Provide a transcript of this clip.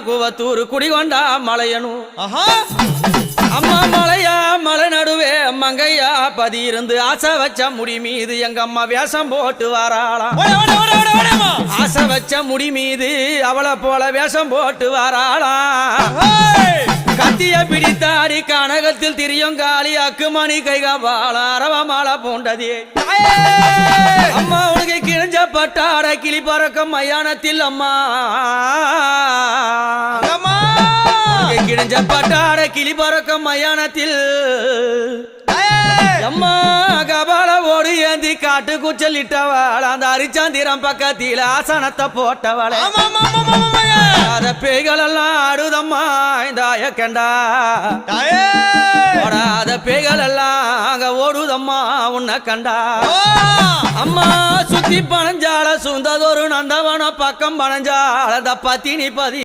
கூவத்தூர் குடிகொண்டா மலையனு அம்மா மலையா மலை நடுவே மங்கையா பதி இருந்து ஆசை வச்ச முடி மீது எங்க அம்மா வேஷம் போட்டு வாராளாம். ஆசை வச்ச முடி மீது அவளை போல வேஷம் போட்டு வாராளாம். கத்திய பிடித்தாடி கனகத்தில் திரியுங்காலி அக்குமணி கைகால அரவ மாலை பூண்டதே அம்மா உனக்கு கிழிஞ்ச பட்டாட கிளி பறக்கும் மயானத்தில் அம்மா கிழிஞ்ச பட்டாட கிளி பறக்கும் மயானத்தில் அம்மா கபால ஓடு ஏந்தி காட்டு குச்சல் இட்டவாள் அந்த அரிச்சாந்திரம் பக்கத்தில் ஆசனத்தை போட்டவளை அத பேய்கள் எல்லாம் ஆடுதம்மா இந்த கண்டா ஓடாத பேய்கள் எல்லாம் அங்க ஓடுதம்மா உன்னை கண்டா அம்மா சுத்தி பனஞ்சால சுந்ததொரு நந்தவன பக்கம் பனஞ்சால பத்தினி பதி